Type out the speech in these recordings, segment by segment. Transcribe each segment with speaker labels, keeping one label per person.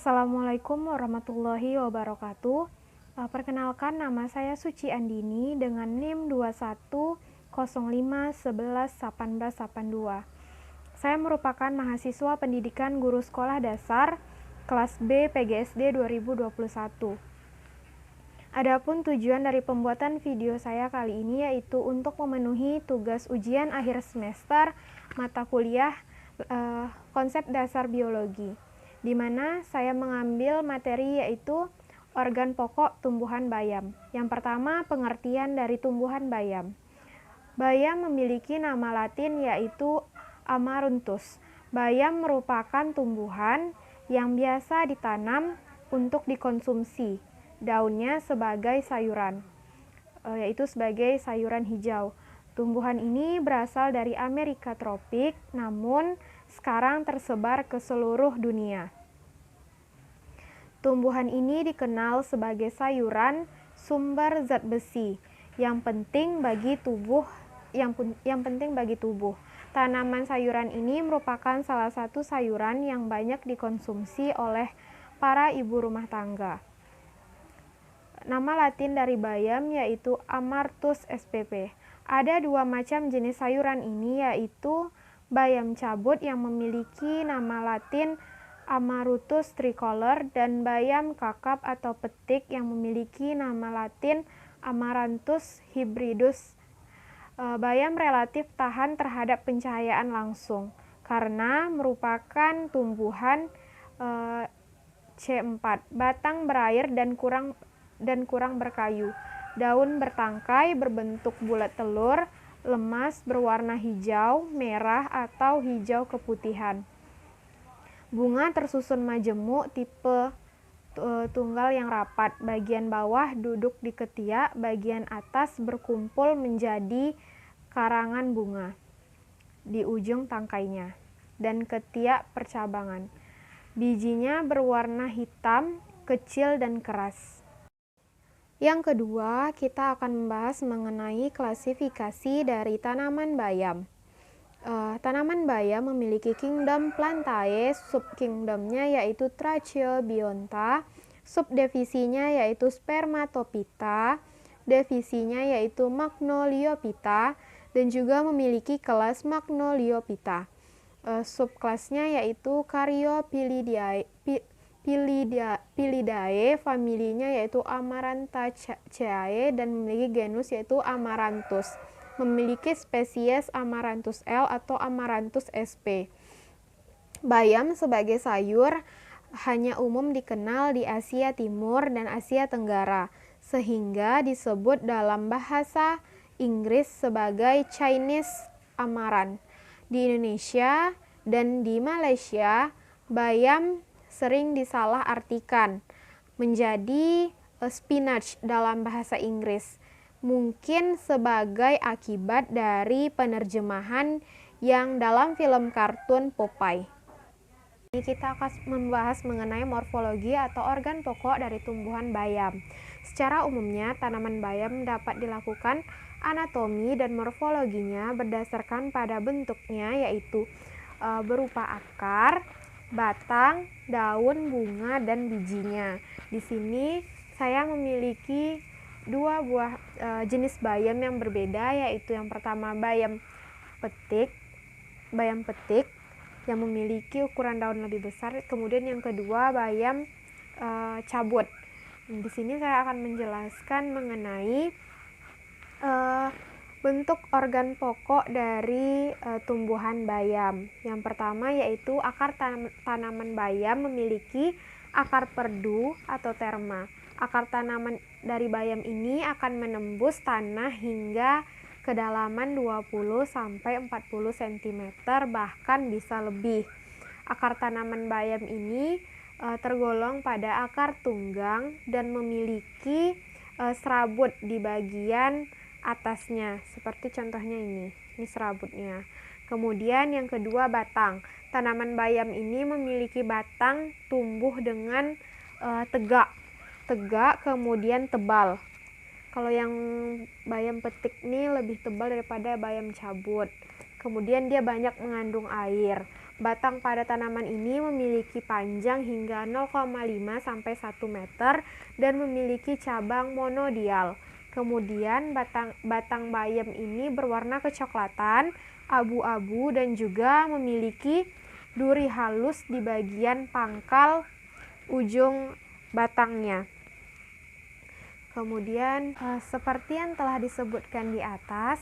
Speaker 1: Assalamualaikum warahmatullahi wabarakatuh. Perkenalkan, nama saya Suci Andini dengan NIM 2105111882. Saya merupakan mahasiswa pendidikan guru sekolah dasar kelas B PGSD 2021. Adapun tujuan dari pembuatan video saya kali ini yaitu untuk memenuhi tugas ujian akhir semester mata kuliah konsep dasar biologi, di mana saya mengambil materi yaitu organ pokok tumbuhan bayam. Yang pertama, pengertian dari tumbuhan bayam. Bayam memiliki nama latin yaitu Amarunthus. Bayam merupakan tumbuhan yang biasa ditanam untuk dikonsumsi. Daunnya sebagai sayuran, yaitu sebagai sayuran hijau. Tumbuhan ini berasal dari Amerika tropik, namun sekarang tersebar ke seluruh dunia. Tumbuhan ini dikenal sebagai sayuran sumber zat besi yang penting bagi tubuh. Tanaman sayuran ini merupakan salah satu sayuran yang banyak dikonsumsi oleh para ibu rumah tangga. Nama latin dari bayam yaitu Amartus spp. Ada dua macam jenis sayuran ini, yaitu bayam cabut yang memiliki nama latin Amaranthus tricolor dan bayam kakap atau petik yang memiliki nama latin Amaranthus hybridus. Bayam relatif tahan terhadap pencahayaan langsung karena merupakan tumbuhan C4, batang berair dan kurang berkayu. Daun bertangkai berbentuk bulat telur, lemas, berwarna hijau, merah, atau hijau keputihan. Bunga tersusun majemuk tipe tunggal yang rapat. Bagian bawah duduk di ketiak, bagian atas berkumpul menjadi karangan bunga di ujung tangkainya dan ketiak percabangan. Bijinya berwarna hitam, kecil dan keras. Yang kedua, kita akan membahas mengenai klasifikasi dari tanaman bayam. Tanaman bayam memiliki kingdom Plantae, subkingdomnya yaitu Tracheobionta, subdivisinya yaitu Spermatophyta, divisinya yaitu Magnoliophyta, dan juga memiliki kelas Magnoliophyta. Subkelasnya yaitu Caryophyllaceae, familinya yaitu Amarantaceae, dan memiliki genus yaitu Amaranthus. Memiliki spesies Amaranthus L atau Amaranthus sp. Bayam sebagai sayur hanya umum dikenal di Asia Timur dan Asia Tenggara, sehingga disebut dalam bahasa Inggris sebagai Chinese amaranth. Di Indonesia dan di Malaysia, bayam sering disalahartikan menjadi spinach dalam bahasa Inggris, mungkin sebagai akibat dari penerjemahan yang dalam film kartun Popeye. Ini kita akan membahas mengenai morfologi atau organ pokok dari tumbuhan bayam. Secara umumnya, tanaman bayam dapat dilakukan anatomi dan morfologinya berdasarkan pada bentuknya, yaitu berupa akar, batang, daun, bunga, dan bijinya. Di sini saya memiliki dua buah jenis bayam yang berbeda, yaitu yang pertama bayam petik yang memiliki ukuran daun lebih besar, kemudian yang kedua bayam cabut. Di sini saya akan menjelaskan mengenai bentuk organ pokok dari tumbuhan bayam. Yang pertama yaitu akar tanaman bayam memiliki akar perdu atau terma. Akar tanaman dari bayam ini akan menembus tanah hingga kedalaman 20-40 cm, bahkan bisa lebih. Akar tanaman bayam ini tergolong pada akar tunggang dan memiliki serabut di bagian atasnya, seperti contohnya ini serabutnya. Kemudian yang kedua, batang. Tanaman bayam ini memiliki batang tumbuh dengan tegak, kemudian tebal. Kalau yang bayam petik ini lebih tebal daripada bayam cabut. Kemudian dia banyak mengandung air. Batang pada tanaman ini memiliki panjang hingga 0,5 sampai 1 meter dan memiliki cabang monodial. Kemudian batang bayam ini berwarna kecoklatan, abu-abu dan juga memiliki duri halus di bagian pangkal ujung batangnya. Kemudian seperti yang telah disebutkan di atas,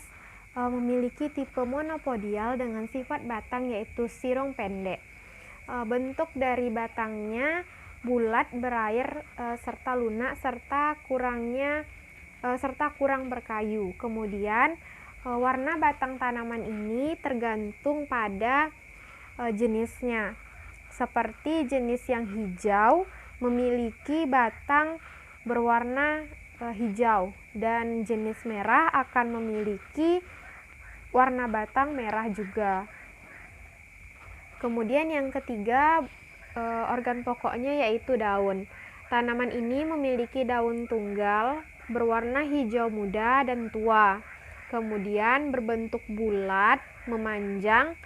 Speaker 1: memiliki tipe monopodial dengan sifat batang yaitu sirong pendek. Bentuk dari batangnya bulat, berair, serta lunak serta kurang berkayu. Kemudian warna batang tanaman ini tergantung pada jenisnya. Seperti jenis yang hijau memiliki batang berwarna hijau dan jenis merah akan memiliki warna batang merah juga. Kemudian yang ketiga, organ pokoknya yaitu daun. Tanaman ini memiliki daun tunggal berwarna hijau muda dan tua. Kemudian berbentuk bulat memanjang,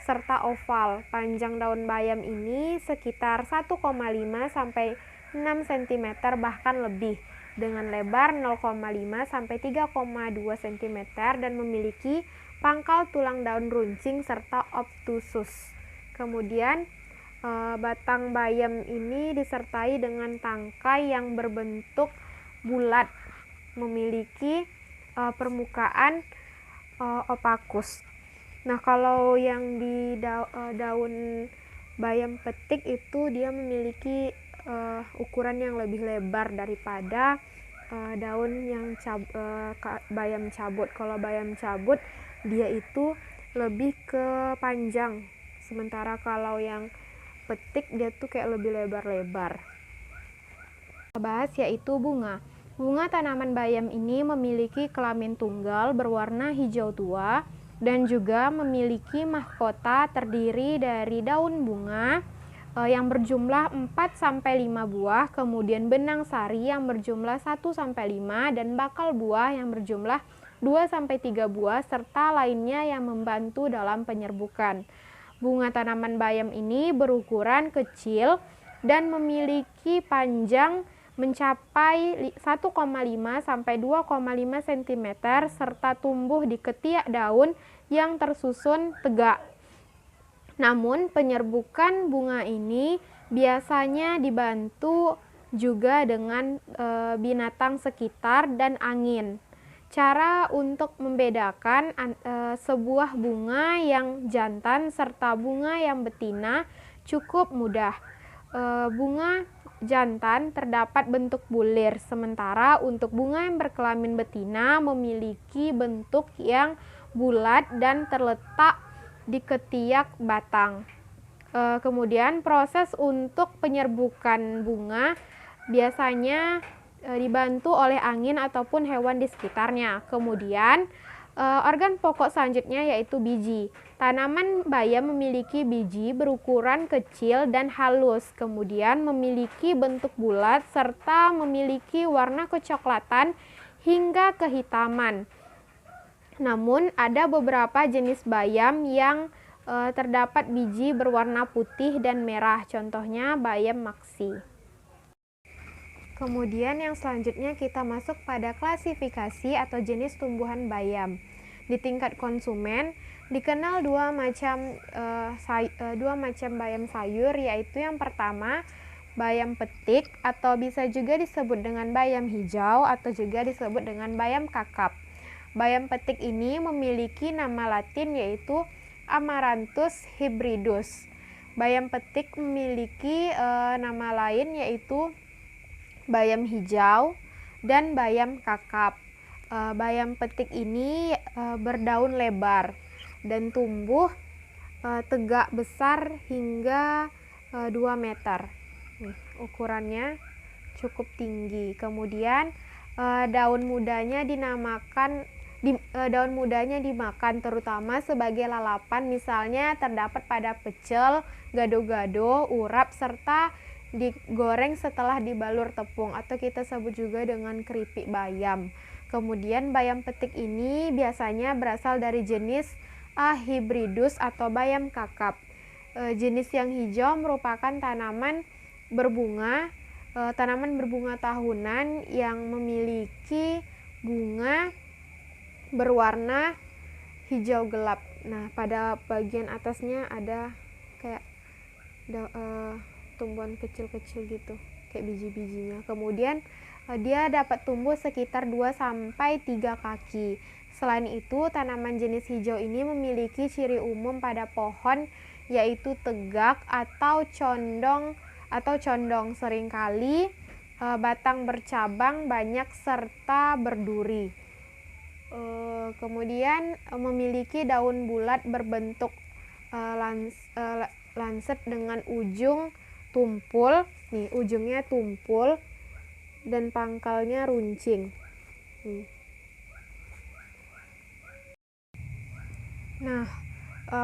Speaker 1: serta oval. Panjang daun bayam ini sekitar 1,5 sampai 6 cm bahkan lebih, dengan lebar 0,5 sampai 3,2 cm dan memiliki pangkal tulang daun runcing serta obtusus. Kemudian batang bayam ini disertai dengan tangkai yang berbentuk bulat, memiliki permukaan opakus. Nah, kalau yang di daun bayam petik itu dia memiliki ukuran yang lebih lebar daripada daun yang bayam cabut. Kalau bayam cabut dia itu lebih ke panjang, sementara kalau yang petik dia tuh kayak lebih lebar-lebar. Bahas yaitu bunga. Bunga tanaman bayam ini memiliki kelamin tunggal berwarna hijau tua dan juga memiliki mahkota terdiri dari daun bunga yang berjumlah 4-5 buah, kemudian benang sari yang berjumlah 1-5 dan bakal buah yang berjumlah 2-3 buah serta lainnya yang membantu dalam penyerbukan. Bunga tanaman bayam ini berukuran kecil dan memiliki panjang mencapai 1,5 sampai 2,5 cm serta tumbuh di ketiak daun yang tersusun tegak. Namun penyerbukan bunga ini biasanya dibantu juga dengan binatang sekitar dan angin. Cara untuk membedakan sebuah bunga yang jantan serta bunga yang betina cukup mudah. Bunga jantan terdapat bentuk bulir, sementara untuk bunga yang berkelamin betina memiliki bentuk yang bulat dan terletak di ketiak batang. Kemudian proses untuk penyerbukan bunga biasanya dibantu oleh angin ataupun hewan di sekitarnya. Kemudian organ pokok selanjutnya yaitu biji. Tanaman bayam memiliki biji berukuran kecil dan halus, kemudian memiliki bentuk bulat serta memiliki warna kecoklatan hingga kehitaman. Namun ada beberapa jenis bayam yang terdapat biji berwarna putih dan merah, contohnya bayam maksi. Kemudian yang selanjutnya kita masuk pada klasifikasi atau jenis tumbuhan bayam. Di tingkat konsumen dikenal dua macam bayam sayur, yaitu yang pertama bayam petik atau bisa juga disebut dengan bayam hijau atau juga disebut dengan bayam kakap. Bayam petik ini memiliki nama latin yaitu Amaranthus hybridus. Bayam petik memiliki nama lain yaitu bayam hijau dan bayam kakap. Bayam petik ini berdaun lebar dan tumbuh tegak besar hingga 2 meter. Ukurannya cukup tinggi. Kemudian daun mudanya dimakan terutama sebagai lalapan, misalnya terdapat pada pecel, gado-gado, urap, serta digoreng setelah dibalur tepung atau kita sebut juga dengan keripik bayam. Kemudian bayam petik ini biasanya berasal dari jenis A. hybridus atau bayam kakap. Jenis yang hijau merupakan tanaman berbunga tahunan yang memiliki bunga berwarna hijau gelap. Nah, pada bagian atasnya ada kayak tumbuhan kecil-kecil gitu, kayak biji-bijinya. Kemudian dia dapat tumbuh sekitar 2-3 kaki. Selain itu, tanaman jenis hijau ini memiliki ciri umum pada pohon, yaitu tegak atau condong. Seringkali batang bercabang banyak serta berduri. Kemudian memiliki daun bulat berbentuk lancet dengan ujung tumpul. Nih, ujungnya tumpul dan pangkalnya runcing. Nah,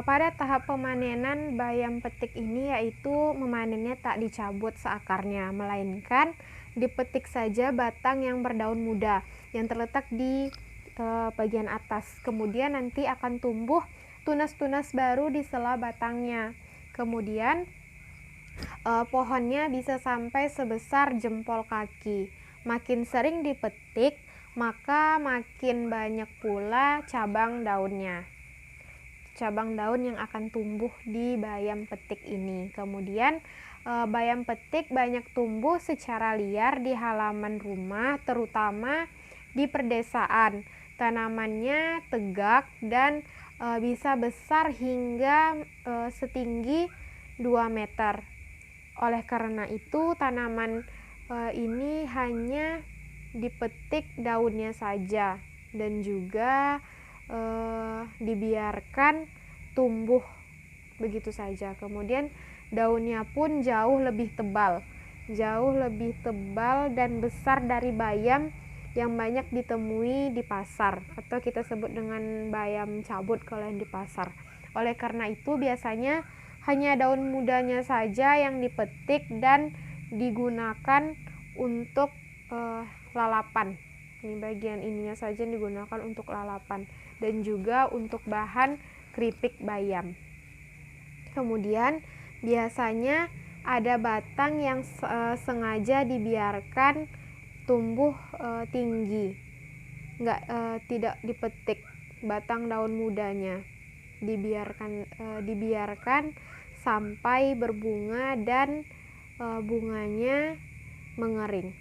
Speaker 1: pada tahap pemanenan bayam petik ini yaitu memanennya tak dicabut seakarnya, melainkan dipetik saja batang yang berdaun muda yang terletak di bagian atas. Kemudian nanti akan tumbuh tunas-tunas baru di sela batangnya. Kemudian pohonnya bisa sampai sebesar jempol kaki. Makin sering dipetik, maka makin banyak pula cabang daunnya. Cabang daun yang akan tumbuh di bayam petik ini. Kemudian bayam petik banyak tumbuh secara liar di halaman rumah, terutama di perdesaan. Tanamannya tegak dan bisa besar hingga setinggi 2 meter. Oleh karena itu, tanaman ini hanya dipetik daunnya saja dan juga dibiarkan tumbuh begitu saja. Kemudian daunnya pun jauh lebih tebal dan besar dari bayam yang banyak ditemui di pasar, atau kita sebut dengan bayam cabut kalau yang di pasar. Oleh karena itu, biasanya hanya daun mudanya saja yang dipetik dan digunakan untuk lalapan. Ini bagian ininya saja yang digunakan untuk lalapan dan juga untuk bahan keripik bayam. Kemudian biasanya ada batang yang sengaja dibiarkan tumbuh tinggi, tidak dipetik batang daun mudanya, dibiarkan sampai berbunga dan bunganya mengering.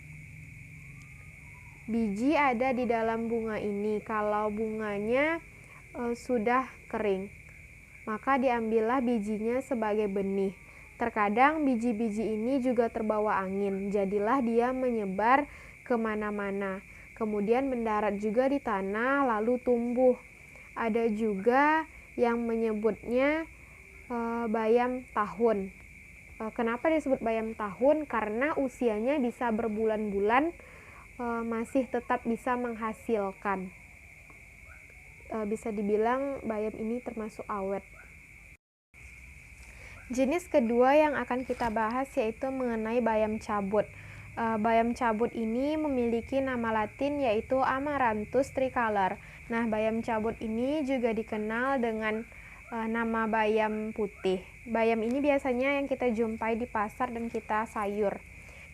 Speaker 1: Biji ada di dalam bunga ini. Kalau bunganya sudah kering, maka diambillah bijinya sebagai benih. Terkadang biji-biji ini juga terbawa angin, jadilah dia menyebar kemana-mana. Kemudian mendarat juga di tanah, lalu tumbuh. Ada juga yang menyebutnya bayam tahun. Kenapa disebut bayam tahun? Karena usianya bisa berbulan-bulan masih tetap bisa menghasilkan. Bisa dibilang bayam ini termasuk awet. Jenis kedua yang akan kita bahas yaitu mengenai bayam cabut. Bayam cabut ini memiliki nama latin yaitu Amaranthus tricolor. Nah, bayam cabut ini juga dikenal dengan nama bayam putih. Bayam ini biasanya yang kita jumpai di pasar dan kita sayur.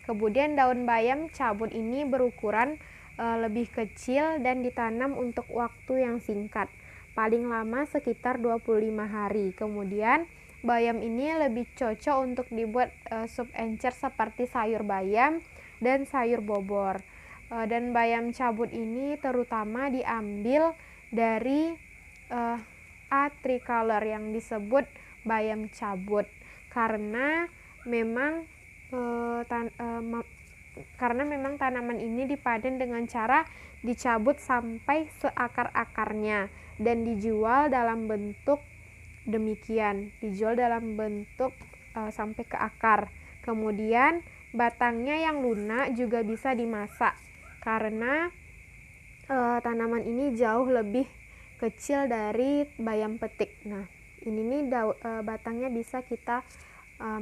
Speaker 1: Kemudian daun bayam cabut ini berukuran lebih kecil dan ditanam untuk waktu yang singkat, paling lama sekitar 25 hari. Kemudian bayam ini lebih cocok untuk dibuat sup encer seperti sayur bayam dan sayur bobor. Dan bayam cabut ini terutama diambil dari A. tricolor yang disebut bayam cabut karena memang tanaman ini dipanen dengan cara dicabut sampai seakar-akarnya dan dijual dalam bentuk demikian, sampai ke akar. Kemudian batangnya yang lunak juga bisa dimasak karena tanaman ini jauh lebih kecil dari bayam petik. Nah, ini nih batangnya bisa kita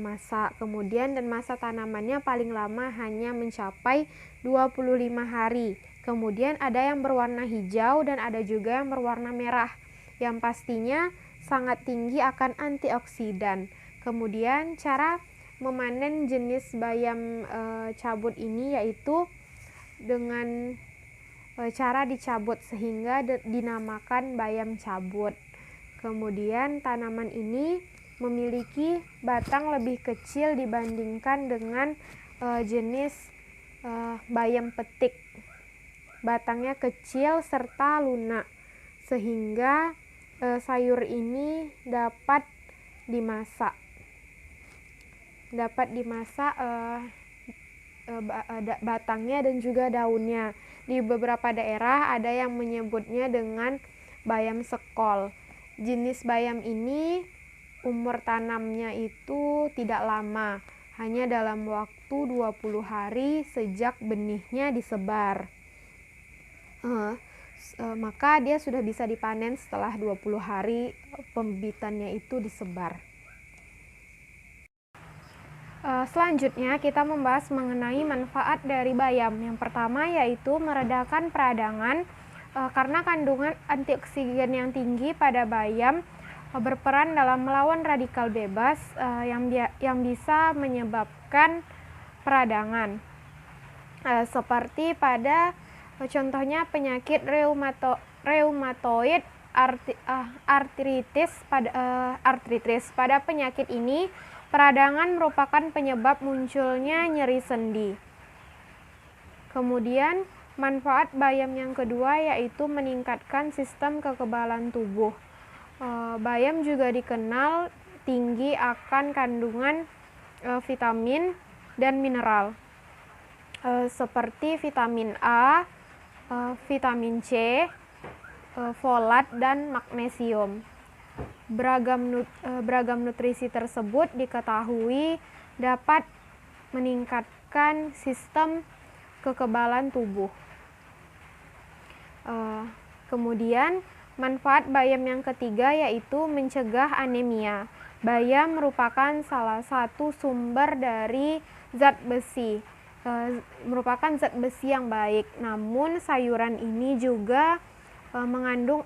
Speaker 1: masak. Kemudian dan masa tanamannya paling lama hanya mencapai 25 hari Kemudian ada yang berwarna hijau dan ada juga yang berwarna merah, yang pastinya sangat tinggi akan antioksidan. Kemudian cara memanen jenis bayam cabut ini yaitu dengan cara dicabut sehingga dinamakan bayam cabut. Kemudian tanaman ini memiliki batang lebih kecil dibandingkan dengan jenis bayam petik. Batangnya kecil serta lunak, sehingga sayur ini dapat dimasak. Batangnya dan juga daunnya. Di beberapa daerah ada yang menyebutnya dengan bayam sekol. Jenis bayam ini umur tanamnya itu tidak lama, hanya dalam waktu 20 hari sejak benihnya disebar. Maka dia sudah bisa dipanen setelah 20 hari pembibitannya itu disebar. Selanjutnya kita membahas mengenai manfaat dari bayam. Yang pertama yaitu meredakan peradangan, karena kandungan antioksidan yang tinggi pada bayam berperan dalam melawan radikal bebas yang bisa menyebabkan peradangan. Seperti pada contohnya penyakit reumatoid artritis. Pada penyakit ini peradangan merupakan penyebab munculnya nyeri sendi. Kemudian manfaat bayam yang kedua yaitu meningkatkan sistem kekebalan tubuh. Bayam juga dikenal tinggi akan kandungan vitamin dan mineral, seperti vitamin A, vitamin C, folat, dan magnesium. Beragam nutrisi tersebut diketahui dapat meningkatkan sistem kekebalan tubuh. Kemudian manfaat bayam yang ketiga yaitu mencegah anemia. Bayam merupakan salah satu sumber dari zat besi. Merupakan zat besi yang baik. Namun sayuran ini juga mengandung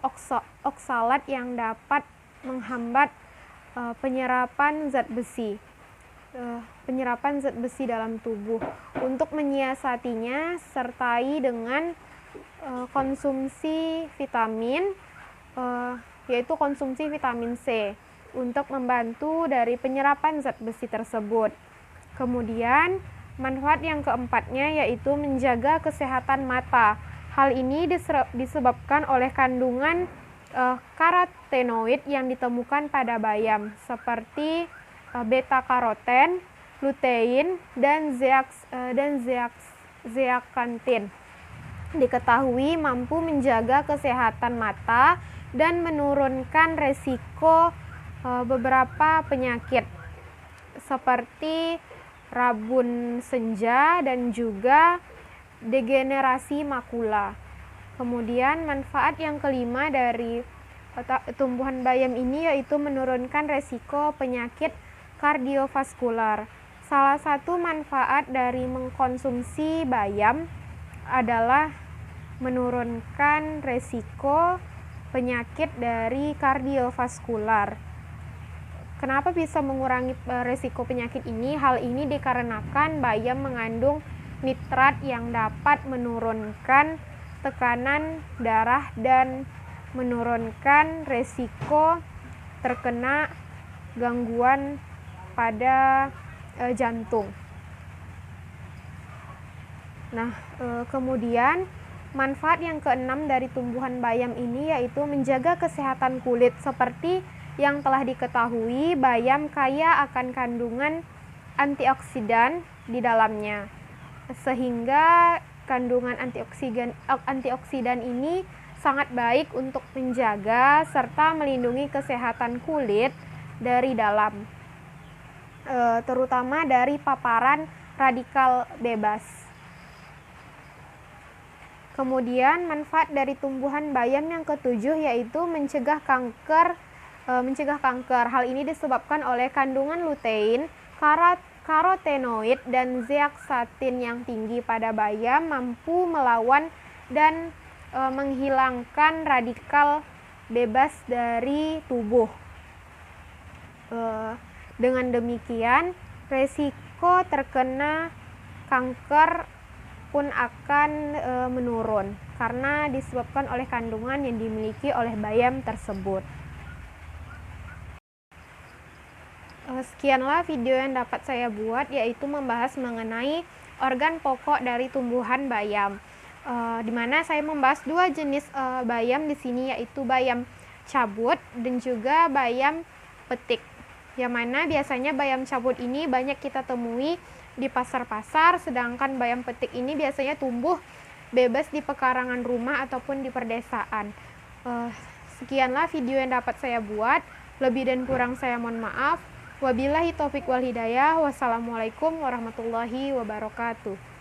Speaker 1: oksalat yang dapat menghambat penyerapan zat besi dalam tubuh. Untuk menyiasatinya sertai dengan konsumsi vitamin, yaitu konsumsi vitamin C untuk membantu dari penyerapan zat besi tersebut. Kemudian manfaat yang keempatnya yaitu menjaga kesehatan mata. Hal ini disebabkan oleh kandungan karotenoid yang ditemukan pada bayam, seperti beta-karoten, lutein, dan zeaxanthin. Diketahui mampu menjaga kesehatan mata dan menurunkan resiko beberapa penyakit seperti rabun senja dan juga degenerasi makula. Kemudian manfaat yang kelima dari tumbuhan bayam ini yaitu menurunkan resiko penyakit kardiovaskular. Salah satu manfaat dari mengkonsumsi bayam adalah menurunkan resiko penyakit dari kardiovaskular. Kenapa bisa mengurangi resiko penyakit ini? Hal ini dikarenakan bayam mengandung nitrat yang dapat menurunkan tekanan darah dan menurunkan resiko terkena gangguan pada jantung. Kemudian manfaat yang keenam dari tumbuhan bayam ini yaitu menjaga kesehatan kulit. Seperti yang telah diketahui, bayam kaya akan kandungan antioksidan di dalamnya, sehingga kandungan antioksidan ini sangat baik untuk menjaga serta melindungi kesehatan kulit dari dalam, terutama dari paparan radikal bebas. Kemudian manfaat dari tumbuhan bayam yang ketujuh yaitu mencegah kanker. Hal ini disebabkan oleh kandungan lutein, karotenoid, dan zeaxanthin yang tinggi pada bayam mampu melawan dan menghilangkan radikal bebas dari tubuh. Dengan demikian, resiko terkena kanker pun akan menurun karena disebabkan oleh kandungan yang dimiliki oleh bayam tersebut. Sekianlah video yang dapat saya buat, yaitu membahas mengenai organ pokok dari tumbuhan bayam. Di mana saya membahas dua jenis bayam di sini, yaitu bayam cabut dan juga bayam petik. Yang mana biasanya bayam cabut ini banyak kita temui di pasar-pasar, sedangkan bayam petik ini biasanya tumbuh bebas di pekarangan rumah ataupun di perdesaan. Sekianlah video yang dapat saya buat. Lebih dan kurang saya mohon maaf. Wabillahi taufik wal hidayah. Wassalamualaikum warahmatullahi wabarakatuh.